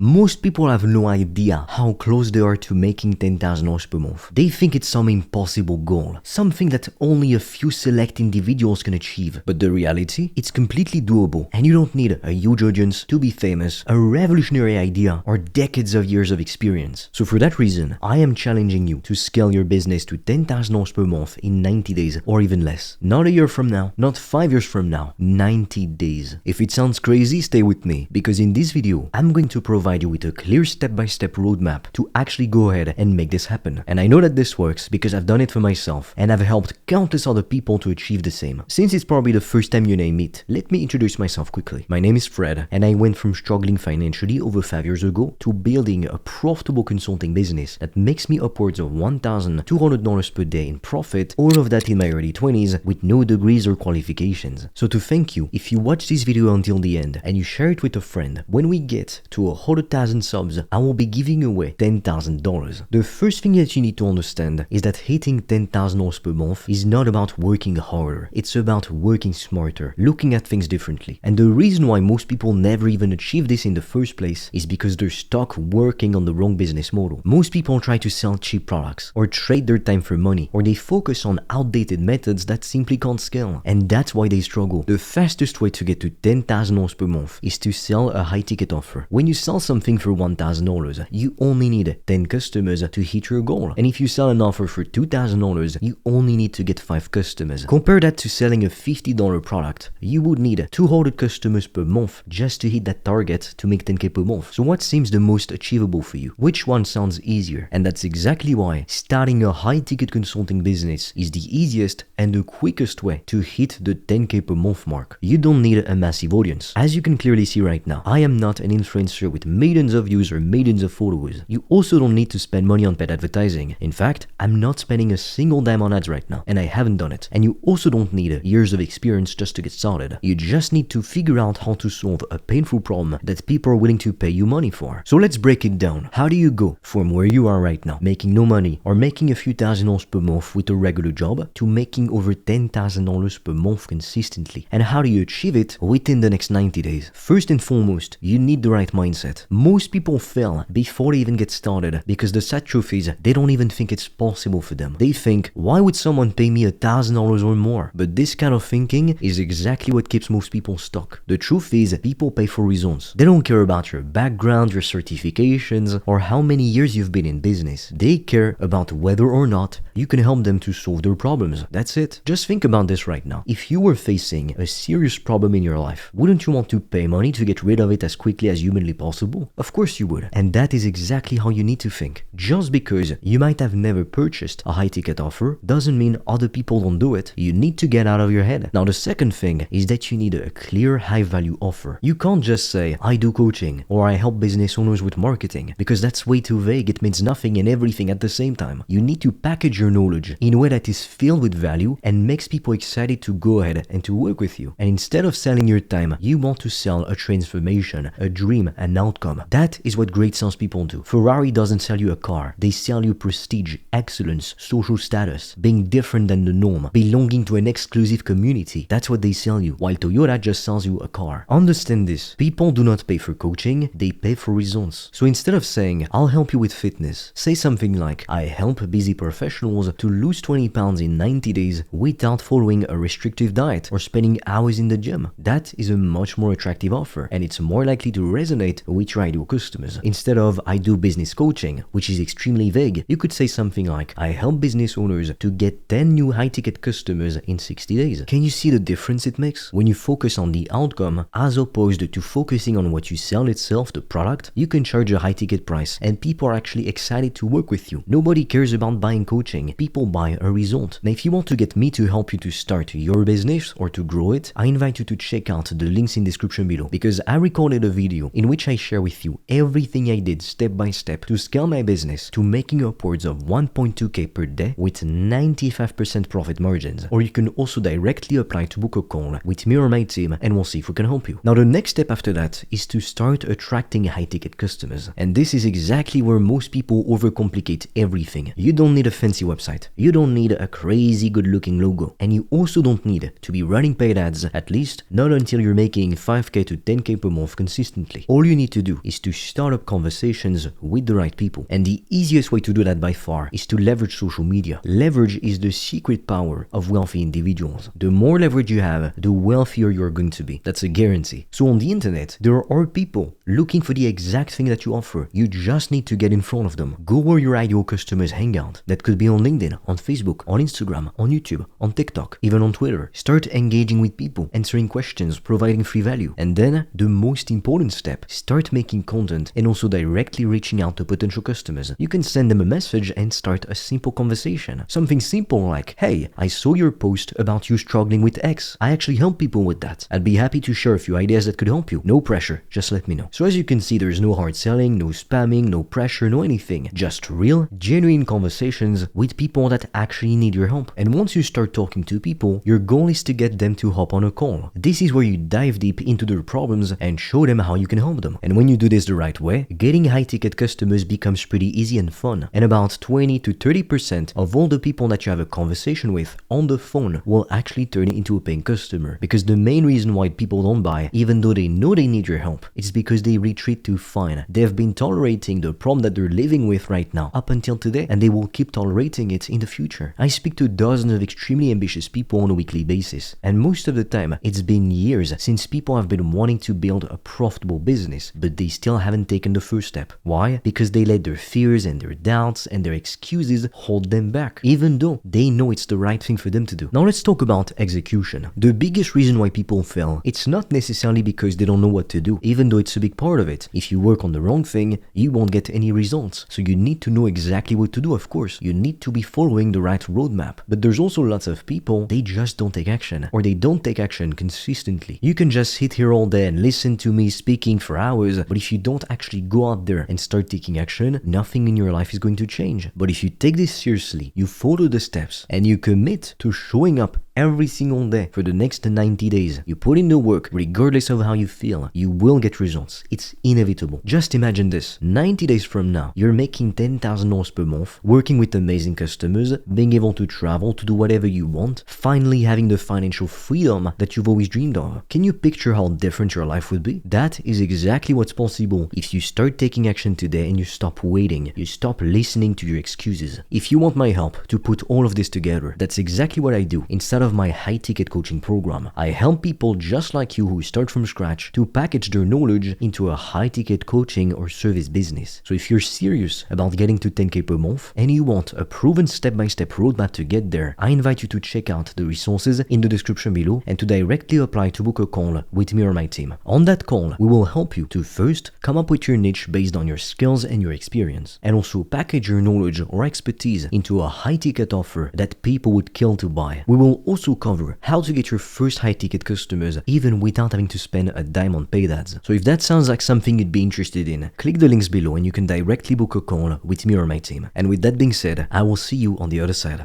Most people have no idea how close they are to making $10,000 per month. They think it's some impossible goal, something that only a few select individuals can achieve. But the reality, it's completely doable, and you don't need a huge audience to be famous, a revolutionary idea, or decades of years of experience. So for that reason, I am challenging you to scale your business to $10,000 per month in 90 days or even less. Not a year from now, not 5 years from now, 90 days. If it sounds crazy, stay with me, because in this video, I'm going to provide you with a clear step-by-step roadmap to actually go ahead and make this happen. And I know that this works because I've done it for myself and I've helped countless other people to achieve the same. Since it's probably the first time you and I meet, let me introduce myself quickly. My name is Fred, and I went from struggling financially over 5 years ago to building a profitable consulting business that makes me upwards of $1,200 per day in profit, all of that in my early 20s with no degrees or qualifications. So to thank you, if you watch this video until the end and you share it with a friend, when we get to 100,000 subs, I will be giving away $10,000. The first thing that you need to understand is that hitting $10,000 per month is not about working harder. It's about working smarter, looking at things differently. And the reason why most people never even achieve this in the first place is because they're stuck working on the wrong business model. Most people try to sell cheap products or trade their time for money, or they focus on outdated methods that simply can't scale. And that's why they struggle. The fastest way to get to $10,000 per month is to sell a high ticket offer. When you sell something for $1,000, you only need 10 customers to hit your goal. And if you sell an offer for $2,000, you only need to get 5 customers. Compare that to selling a $50 product. You would need 200 customers per month just to hit that target to make 10k per month. So what seems the most achievable for you? Which one sounds easier? And that's exactly why starting a high ticket consulting business is the easiest and the quickest way to hit the 10k per month mark. You don't need a massive audience. As you can clearly see right now, I am not an influencer with millions of views or millions of followers. You also don't need to spend money on paid advertising. In fact, I'm not spending a single dime on ads right now, and I haven't done it. And you also don't need years of experience just to get started. You just need to figure out how to solve a painful problem that people are willing to pay you money for. So let's break it down. How do you go from where you are right now, making no money or making a few $1,000s per month with a regular job, to making over $10,000 per month consistently? And how do you achieve it within the next 90 days? First and foremost, you need the right mindset. Most people fail before they even get started because the sad truth is they don't even think it's possible for them. They think, why would someone pay me $1,000 or more? But this kind of thinking is exactly what keeps most people stuck. The truth is people pay for results. They don't care about your background, your certifications, or how many years you've been in business. They care about whether or not you can help them to solve their problems. That's it. Just think about this right now. If you were facing a serious problem in your life, wouldn't you want to pay money to get rid of it as quickly as humanly possible? Of course you would. And that is exactly how you need to think. Just because you might have never purchased a high ticket offer doesn't mean other people don't do it. You need to get out of your head. Now the second thing is that you need a clear high value offer. You can't just say, I do coaching or I help business owners with marketing, because that's way too vague. It means nothing and everything at the same time. You need to package your knowledge in a way that is filled with value and makes people excited to go ahead and to work with you. And instead of selling your time, you want to sell a transformation, a dream, an outcome. That is what great salespeople do. Ferrari doesn't sell you a car. They sell you prestige, excellence, social status, being different than the norm, belonging to an exclusive community. That's what they sell you, while Toyota just sells you a car. Understand this. People do not pay for coaching, they pay for results. So instead of saying, I'll help you with fitness, say something like, I help busy professionals to lose 20 pounds in 90 days without following a restrictive diet or spending hours in the gym. That is a much more attractive offer, and it's more likely to resonate with your ideal customers. Instead of, I do business coaching, which is extremely vague, you could say something like, I help business owners to get 10 new high-ticket customers in 60 days. Can you see the difference it makes? When you focus on the outcome as opposed to focusing on what you sell itself, the product, you can charge a high-ticket price and people are actually excited to work with you. Nobody cares about buying coaching. People buy a result. Now, if you want to get me to help you to start your business or to grow it, I invite you to check out the links in the description below, because I recorded a video in which I share with you everything I did step by step to scale my business to making upwards of 1.2k per day with 95% profit margins. Or you can also directly apply to book a call with me or my team and we'll see if we can help you. Now the next step after that is to start attracting high ticket customers. And this is exactly where most people overcomplicate everything. You don't need a fancy website. You don't need a crazy good looking logo. And you also don't need to be running paid ads, at least not until you're making 5k to 10k per month consistently. All you need to do is to start up conversations with the right people. And the easiest way to do that by far is to leverage social media. Leverage is the secret power of wealthy individuals. The more leverage you have, the wealthier you're going to be. That's a guarantee. So on the internet, there are people looking for the exact thing that you offer. You just need to get in front of them. Go where your ideal customers hang out. That could be on LinkedIn, on Facebook, on Instagram, on YouTube, on TikTok, even on Twitter. Start engaging with people, answering questions, providing free value. And then, the most important step, start making content and also directly reaching out to potential customers. You can send them a message and start a simple conversation. Something simple like, hey, I saw your post about you struggling with X. I actually help people with that. I'd be happy to share a few ideas that could help you. No pressure, just let me know. So as you can see, there's no hard selling, no spamming, no pressure, no anything. Just real, genuine conversations with people that actually need your help. And once you start talking to people, your goal is to get them to hop on a call. This is where you dive deep into their problems and show them how you can help them. And when you do this the right way, getting high-ticket customers becomes pretty easy and fun. And about 20 to 30% of all the people that you have a conversation with on the phone will actually turn into a paying customer. Because the main reason why people don't buy, even though they know they need your help, it's because they retreat too fine. They've been tolerating the problem that they're living with right now up until today, and they will keep tolerating it in the future. I speak to dozens of extremely ambitious people on a weekly basis, and most of the time, it's been years since people have been wanting to build a profitable business, but they still haven't taken the first step. Why? Because they let their fears and their doubts and their excuses hold them back, even though they know it's the right thing for them to do. Now let's talk about execution. The biggest reason why people fail, it's not necessarily because they don't know what to do, even though it's a big part of it. If you work on the wrong thing, you won't get any results. So you need to know exactly what to do, of course. You need to be following the right roadmap. But there's also lots of people, they just don't take action, or they don't take action consistently. You can just sit here all day and listen to me speaking for hours, but if you don't actually go out there and start taking action, nothing in your life is going to change. But if you take this seriously, you follow the steps, and you commit to showing up every single day for the next 90 days, you put in the work regardless of how you feel, you will get results. It's inevitable. Just imagine this. 90 days from now, you're making $10,000 per month, working with amazing customers, being able to travel, to do whatever you want, finally having the financial freedom that you've always dreamed of. Can you picture how different your life would be? That is exactly what's possible if you start taking action today and you stop waiting. You stop listening to your excuses. If you want my help to put all of this together, that's exactly what I do. Instead of my high-ticket coaching program, I help people just like you who start from scratch to package their knowledge into a high-ticket coaching or service business. So if you're serious about getting to 10K per month and you want a proven step-by-step roadmap to get there, I invite you to check out the resources in the description below and to directly apply to book a call with me or my team. On that call, we will help you to first come up with your niche based on your skills and your experience, and also package your knowledge or expertise into a high-ticket offer that people would kill to buy. We will also cover how to get your first high-ticket customers even without having to spend a dime on paid ads. So if that sounds like something you'd be interested in, click the links below and you can directly book a call with me or my team. And with that being said, I will see you on the other side.